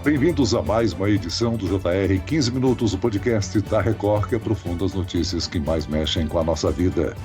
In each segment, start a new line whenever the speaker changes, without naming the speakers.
Bem-vindos a mais uma edição do JR 15 Minutos, o podcast da Record que aprofunda as notícias que mais mexem com a nossa vida.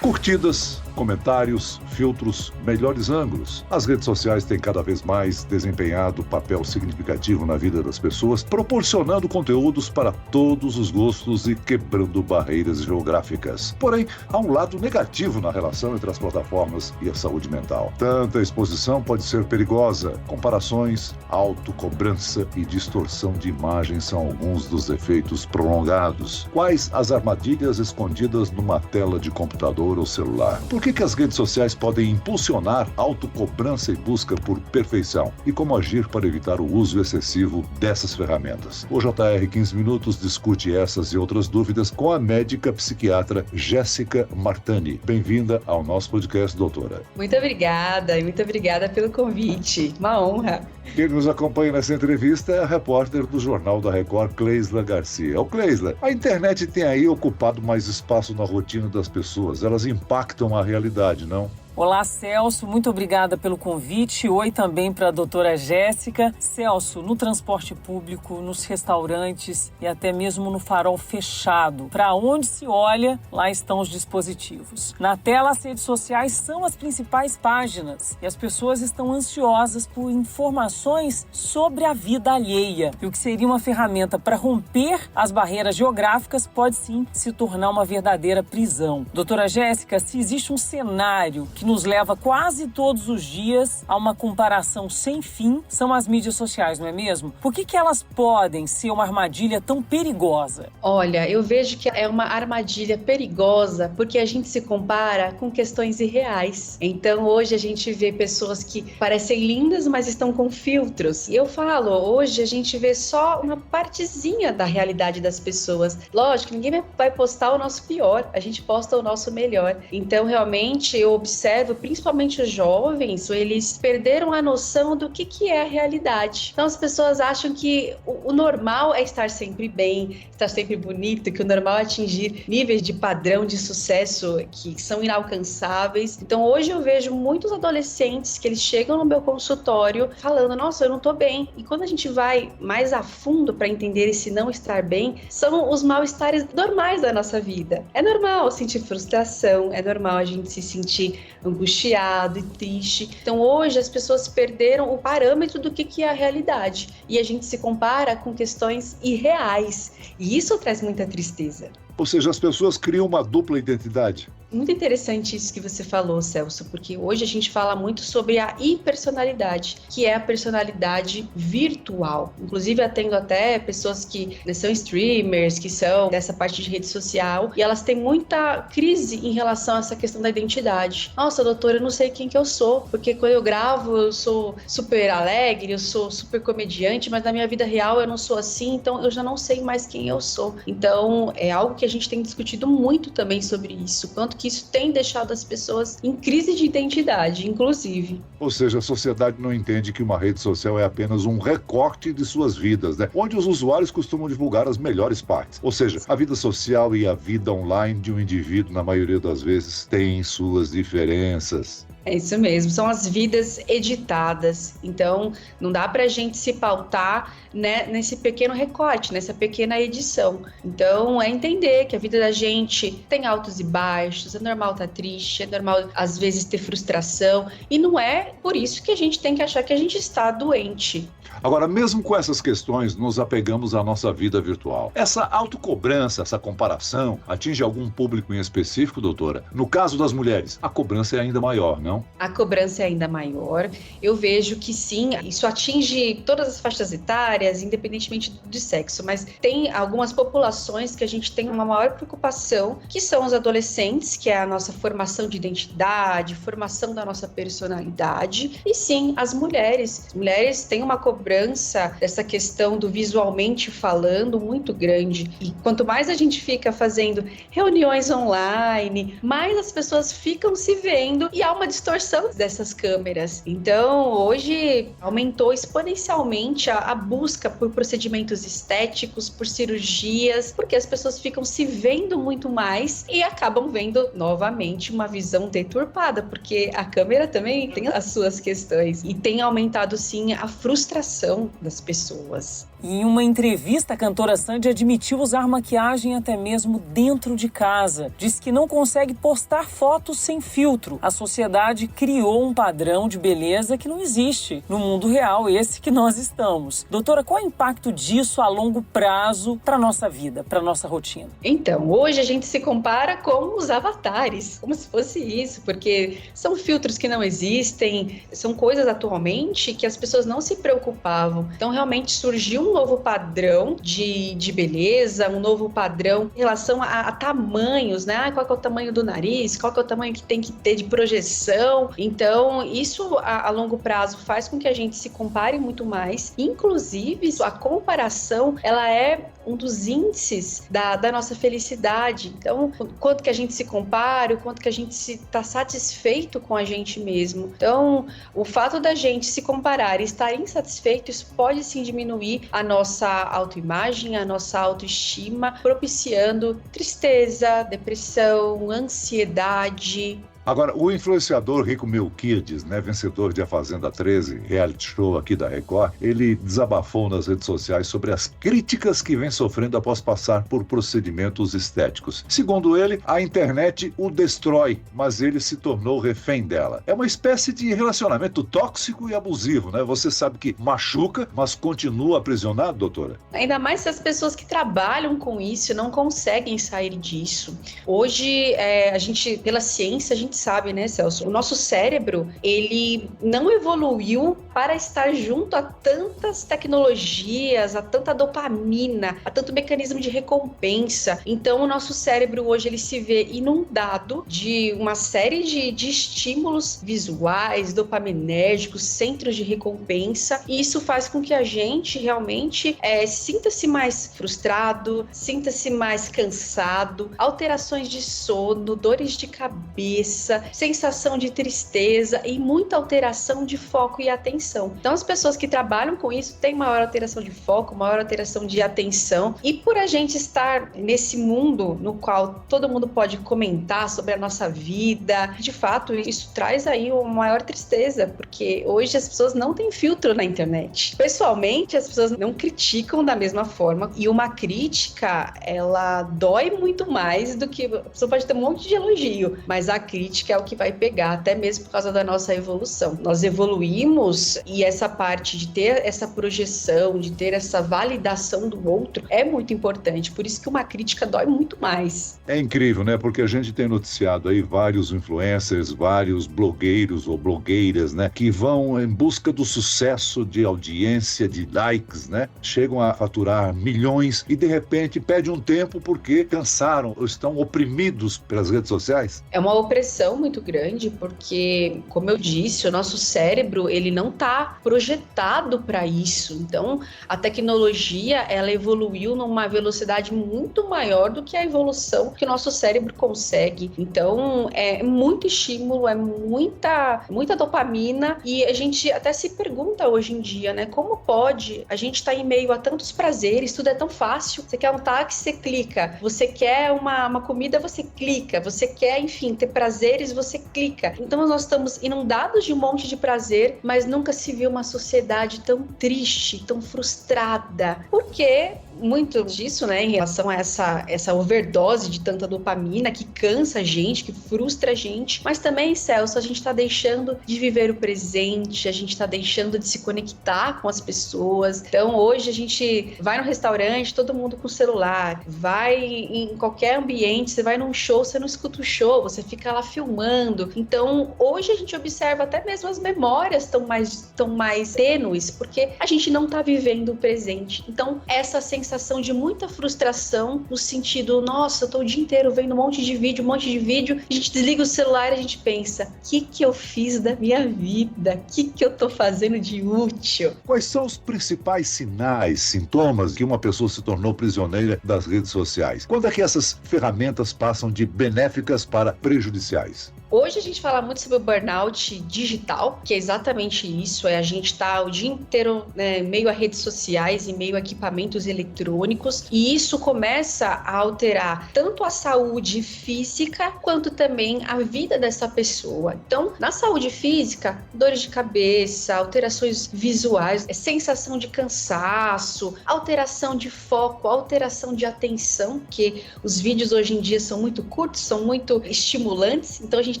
Curtidas, comentários, filtros, melhores ângulos. As redes sociais têm cada vez mais desempenhado papel significativo na vida das pessoas, proporcionando conteúdos para todos os gostos e quebrando barreiras geográficas. Porém, há um lado negativo na relação entre as plataformas e a saúde mental. Tanta exposição pode ser perigosa. Comparações, autocobrança e distorção de imagem são alguns dos efeitos prolongados. Quais as armadilhas escondidas numa tela de computador ou celular? Por que as redes sociais podem impulsionar autocobrança e busca por perfeição? E como agir para evitar o uso excessivo dessas ferramentas? O JR 15 Minutos discute essas e outras dúvidas com a médica psiquiatra Jéssica Martani. Bem-vinda ao nosso podcast, doutora.
Muito obrigada pelo convite. Uma honra.
Quem nos acompanha nessa entrevista é a repórter do Jornal da Record, Cleisla Garcia. Cleisla, a internet tem aí ocupado mais espaço na rotina das pessoas. Elas impactam a realidade, não?
Olá, Celso, muito obrigada pelo convite. Oi também para a doutora Jéssica. Celso, no transporte público, nos restaurantes e até mesmo no farol fechado, para onde se olha, lá estão os dispositivos. Na tela, as redes sociais são as principais páginas e as pessoas estão ansiosas por informações sobre a vida alheia. E o que seria uma ferramenta para romper as barreiras geográficas pode sim se tornar uma verdadeira prisão. Doutora Jéssica, se existe um cenário que nos leva quase todos os dias a uma comparação sem fim, são as mídias sociais, não é mesmo? Por que elas podem ser uma armadilha tão perigosa?
Olha, eu vejo que é uma armadilha perigosa porque a gente se compara com questões irreais. Então, hoje a gente vê pessoas que parecem lindas, mas estão com filtros. E eu falo, hoje a gente vê só uma partezinha da realidade das pessoas. Lógico, ninguém vai postar o nosso pior, a gente posta o nosso melhor. Então, realmente, eu observo, principalmente os jovens, eles perderam a noção do que é a realidade. Então as pessoas acham que o normal é estar sempre bem, estar sempre bonito, que o normal é atingir níveis de padrão de sucesso que são inalcançáveis. Então hoje eu vejo muitos adolescentes que eles chegam no meu consultório falando, nossa, eu não tô bem. E quando a gente vai mais a fundo para entender esse não estar bem, são os mal-estares normais da nossa vida. É normal sentir frustração, é normal a gente se sentir angustiado e triste. Então hoje as pessoas perderam o parâmetro do que é a realidade e a gente se compara com questões irreais e isso traz muita tristeza.
Ou seja, as pessoas criam uma dupla identidade.
Muito interessante isso que você falou, Celso, porque hoje a gente fala muito sobre a hipersonalidade, que é a personalidade virtual. Inclusive, atendo até pessoas que são streamers, que são dessa parte de rede social, e elas têm muita crise em relação a essa questão da identidade. Nossa, doutora, eu não sei quem que eu sou, porque quando eu gravo eu sou super alegre, eu sou super comediante, mas na minha vida real eu não sou assim, então eu já não sei mais quem eu sou. Então, é algo que a gente tem discutido muito também sobre isso, quanto que isso tem deixado as pessoas em crise de identidade, inclusive.
Ou seja, a sociedade não entende que uma rede social é apenas um recorte de suas vidas, né? Onde os usuários costumam divulgar as melhores partes. Ou seja, a vida social e a vida online de um indivíduo, na maioria das vezes, têm suas diferenças.
É isso mesmo, são as vidas editadas, então não dá pra gente se pautar, né, nesse pequeno recorte, nessa pequena edição. Então é entender que a vida da gente tem altos e baixos, é normal estar triste, é normal às vezes ter frustração e não é por isso que a gente tem que achar que a gente está doente.
Agora, mesmo com essas questões, nos apegamos à nossa vida virtual. Essa autocobrança, essa comparação, atinge algum público em específico, doutora? No caso das mulheres, a cobrança é ainda maior, não?
A cobrança é ainda maior. Eu vejo que sim, isso atinge todas as faixas etárias, independentemente de sexo, mas tem algumas populações que a gente tem uma maior preocupação, que são os adolescentes, que é a nossa formação de identidade, formação da nossa personalidade, e sim, as mulheres. As mulheres têm uma cobrança cobrança dessa questão do visualmente falando muito grande. E quanto mais a gente fica fazendo reuniões online, mais as pessoas ficam se vendo e há uma distorção dessas câmeras. Então, hoje aumentou exponencialmente a busca por procedimentos estéticos, por cirurgias, porque as pessoas ficam se vendo muito mais e acabam vendo novamente uma visão deturpada, porque a câmera também tem as suas questões e tem aumentado sim a frustração das pessoas.
Em uma entrevista, a cantora Sandy admitiu usar maquiagem até mesmo dentro de casa. Diz que não consegue postar fotos sem filtro. A sociedade criou um padrão de beleza que não existe no mundo real, esse que nós estamos. Doutora, qual é o impacto disso a longo prazo para a nossa vida, para a nossa rotina?
Então, hoje a gente se compara com os avatares, como se fosse isso, porque são filtros que não existem, são coisas atualmente que as pessoas não se preocupavam. Então, realmente surgiu um novo padrão de beleza, um novo padrão em relação a tamanhos, né? Qual que é o tamanho do nariz, qual que é o tamanho que tem que ter de projeção. Então, isso a longo prazo faz com que a gente se compare muito mais. Inclusive, a comparação, ela é um dos índices da nossa felicidade. Então, o quanto que a gente se compara, o quanto que a gente está satisfeito com a gente mesmo. Então, o fato da gente se comparar e estar insatisfeito, isso pode sim diminuir a nossa autoimagem, a nossa autoestima, propiciando tristeza, depressão, ansiedade.
Agora, o influenciador Rico Melquiades, né, vencedor de A Fazenda 13, reality show aqui da Record, ele desabafou nas redes sociais sobre as críticas que vem sofrendo após passar por procedimentos estéticos. Segundo ele, a internet o destrói, mas ele se tornou refém dela. É uma espécie de relacionamento tóxico e abusivo, né? Você sabe que machuca, mas continua aprisionado, doutora?
Ainda mais se as pessoas que trabalham com isso não conseguem sair disso. Hoje, a gente, pela ciência, a gente sabe, né, Celso? O nosso cérebro, ele não evoluiu para estar junto a tantas tecnologias, a tanta dopamina, a tanto mecanismo de recompensa. Então, o nosso cérebro hoje, ele se vê inundado de uma série de estímulos visuais, dopaminérgicos, centros de recompensa, e isso faz com que a gente realmente sinta-se mais frustrado, sinta-se mais cansado, alterações de sono, dores de cabeça, sensação de tristeza e muita alteração de foco e atenção. Então, as pessoas que trabalham com isso têm maior alteração de foco, maior alteração de atenção, e por a gente estar nesse mundo no qual todo mundo pode comentar sobre a nossa vida, de fato, isso traz aí uma maior tristeza, porque hoje as pessoas não têm filtro na internet. Pessoalmente, as pessoas não criticam da mesma forma, e uma crítica, ela dói muito mais do que... A pessoa pode ter um monte de elogio, mas a crítica é o que vai pegar, até mesmo por causa da nossa evolução. Nós evoluímos, e essa parte de ter essa projeção, de ter essa validação do outro é muito importante, por isso que uma crítica dói muito mais.
É incrível, né? Porque a gente tem noticiado aí vários influencers, vários blogueiros ou blogueiras, né? Que vão em busca do sucesso, de audiência, de likes, né? Chegam a faturar milhões e de repente perde um tempo porque cansaram ou estão oprimidos pelas redes sociais.
É uma opressão muito grande, porque, como eu disse, o nosso cérebro, ele não está projetado para isso. Então, a tecnologia, ela evoluiu numa velocidade muito maior do que a evolução que o nosso cérebro consegue. Então, é muito estímulo, é muita dopamina, e a gente até se pergunta hoje em dia, né, como pode a gente estar em meio a tantos prazeres, tudo é tão fácil. Você quer um táxi, você clica. Você quer uma comida, você clica. Você quer, enfim, ter prazeres, você clica. Então, nós estamos inundados de um monte de prazer, mas nunca se viu uma sociedade tão triste, tão frustrada. Porque muito disso, né, em relação a essa overdose de tanta dopamina que cansa a gente, que frustra a gente, mas também, Celso, a gente está deixando de viver o presente, a gente está deixando de se conectar com as pessoas. Então, hoje a gente vai no restaurante, todo mundo com o celular, vai em qualquer ambiente, você vai num show, você não escuta o show, você fica lá filmando filmando. Então, hoje a gente observa até mesmo as memórias estão mais tênues, porque a gente não está vivendo o presente. Então, essa sensação de muita frustração no sentido, nossa, eu tô o dia inteiro vendo um monte de vídeo, a gente desliga o celular e a gente pensa, o que eu fiz da minha vida? O que eu tô fazendo de útil?
Quais são os principais sinais, sintomas que uma pessoa se tornou prisioneira das redes sociais? Quando é que essas ferramentas passam de benéficas para prejudiciais?
Hoje a gente fala muito sobre o burnout digital, que é exatamente isso, a gente tá o dia inteiro, né, meio a redes sociais e meio a equipamentos eletrônicos, e isso começa a alterar tanto a saúde física, quanto também a vida dessa pessoa. Então, na saúde física, dores de cabeça, alterações visuais, sensação de cansaço, alteração de foco, alteração de atenção, porque os vídeos hoje em dia são muito curtos, são muito estimulantes, então a gente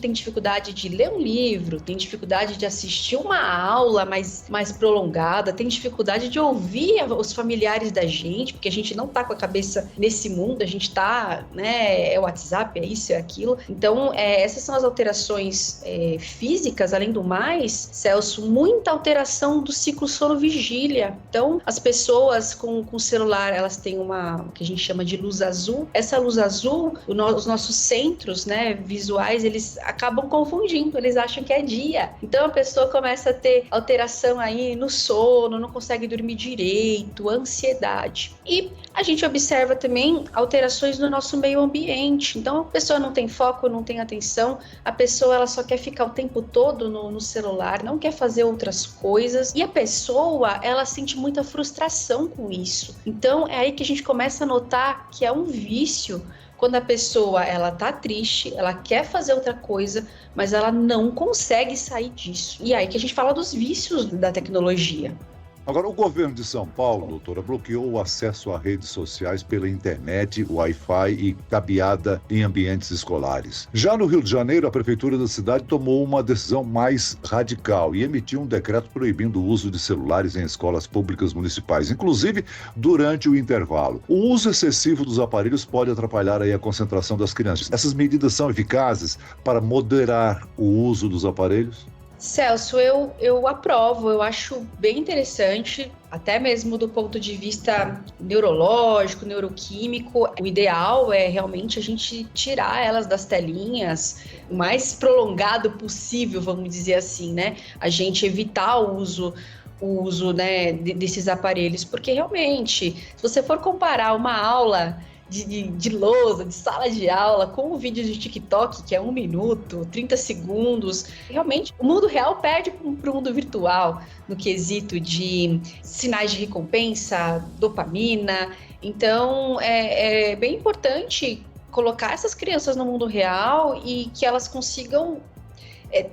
tem dificuldade de ler um livro, tem dificuldade de assistir uma aula mais prolongada, tem dificuldade de ouvir os familiares da gente, porque a gente não tá com a cabeça nesse mundo, a gente tá, né, é o WhatsApp, é isso, é aquilo. Então, essas são as alterações físicas, além do mais, Celso, muita alteração do ciclo sono-vigília. Então, as pessoas com o celular, elas têm o que a gente chama de luz azul. Essa luz azul, os nossos centros, né, visuais, eles acabam confundindo, eles acham que é dia. Então a pessoa começa a ter alteração aí no sono, não consegue dormir direito, ansiedade. E a gente observa também alterações no nosso meio ambiente. Então a pessoa não tem foco, não tem atenção, a pessoa ela só quer ficar o tempo todo no celular, não quer fazer outras coisas, e a pessoa ela sente muita frustração com isso. Então é aí que a gente começa a notar que é um vício. Quando a pessoa ela tá triste, ela quer fazer outra coisa, mas ela não consegue sair disso. E aí que a gente fala dos vícios da tecnologia.
Agora, o governo de São Paulo, doutora, bloqueou o acesso a redes sociais pela internet, Wi-Fi e cabeada em ambientes escolares. Já no Rio de Janeiro, a prefeitura da cidade tomou uma decisão mais radical e emitiu um decreto proibindo o uso de celulares em escolas públicas municipais, inclusive durante o intervalo. O uso excessivo dos aparelhos pode atrapalhar aí a concentração das crianças. Essas medidas são eficazes para moderar o uso dos aparelhos?
Celso, eu aprovo, eu acho bem interessante, até mesmo do ponto de vista neurológico, neuroquímico. O ideal é realmente a gente tirar elas das telinhas o mais prolongado possível, vamos dizer assim, né? A gente evitar o uso, né, desses aparelhos, porque realmente, se você for comparar uma aula de lousa, de sala de aula, com o vídeo de TikTok, que é 1 minuto, 30 segundos. Realmente, o mundo real perde para o mundo virtual, no quesito de sinais de recompensa, dopamina. Então, é bem importante colocar essas crianças no mundo real e que elas consigam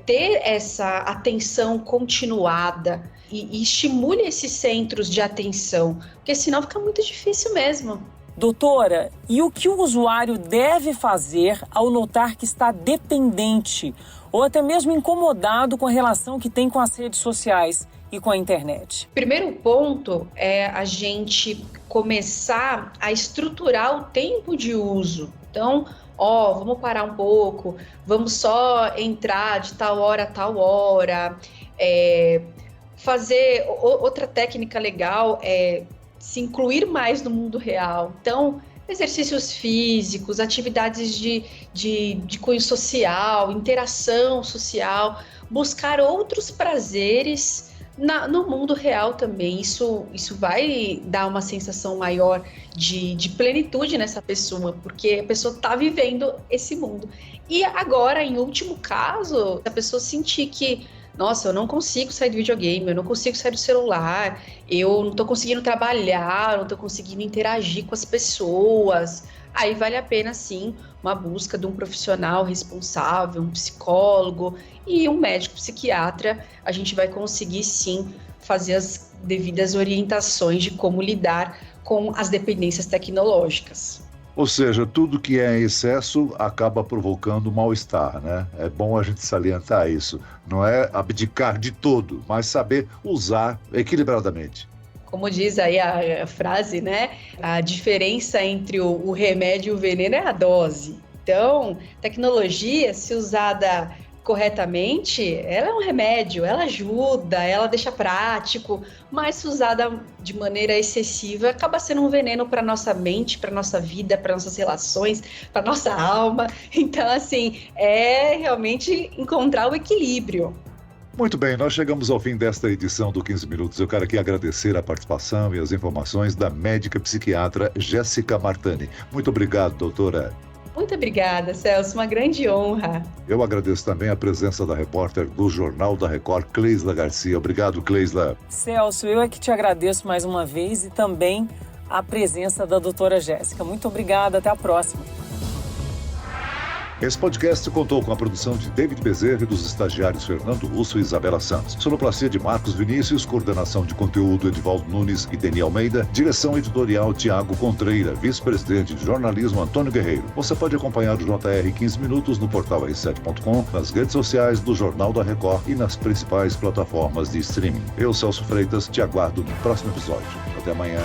ter essa atenção continuada e estimule esses centros de atenção, porque senão fica muito difícil mesmo.
Doutora, e o que o usuário deve fazer ao notar que está dependente ou até mesmo incomodado com a relação que tem com as redes sociais e com a internet?
Primeiro ponto é a gente começar a estruturar o tempo de uso. Então, vamos parar um pouco, vamos só entrar de tal hora a tal hora. Fazer outra técnica legal é se incluir mais no mundo real. Então, exercícios físicos, atividades de cunho social, interação social, buscar outros prazeres no mundo real também. Isso vai dar uma sensação maior de plenitude nessa pessoa, porque a pessoa está vivendo esse mundo. E agora, em último caso, a pessoa sentir que nossa, eu não consigo sair do videogame, eu não consigo sair do celular, eu não tô conseguindo trabalhar, não tô conseguindo interagir com as pessoas. Aí vale a pena, sim, uma busca de um profissional responsável, um psicólogo e um médico psiquiatra. A gente vai conseguir, sim, fazer as devidas orientações de como lidar com as dependências tecnológicas.
Ou seja, tudo que é em excesso acaba provocando mal-estar, né? É bom a gente salientar isso. Não é abdicar de tudo, mas saber usar equilibradamente.
Como diz aí a frase, né? A diferença entre o remédio e o veneno é a dose. Então, tecnologia, se usada corretamente, ela é um remédio, ela ajuda, ela deixa prático, mas se usada de maneira excessiva, acaba sendo um veneno para nossa mente, para nossa vida, para nossas relações, para nossa alma. Então, assim, é realmente encontrar o equilíbrio.
Muito bem, nós chegamos ao fim desta edição do 15 Minutos. Eu quero aqui agradecer a participação e as informações da médica psiquiatra Jéssica Martani. Muito obrigado, doutora.
Muito obrigada, Celso, uma grande honra.
Eu agradeço também a presença da repórter do Jornal da Record, Cleisla Garcia. Obrigado, Cleisla.
Celso, eu é que te agradeço mais uma vez e também a presença da doutora Jéssica. Muito obrigada, até a próxima.
Esse podcast contou com a produção de David Bezerra e dos estagiários Fernando Russo e Isabela Santos. Sonoplastia de Marcos Vinícius, coordenação de conteúdo Edivaldo Nunes e Deni Almeida, direção editorial Tiago Contreira, vice-presidente de jornalismo Antônio Guerreiro. Você pode acompanhar o JR 15 Minutos no portal r7.com, nas redes sociais do Jornal da Record e nas principais plataformas de streaming. Eu, Celso Freitas, te aguardo no próximo episódio. Até amanhã.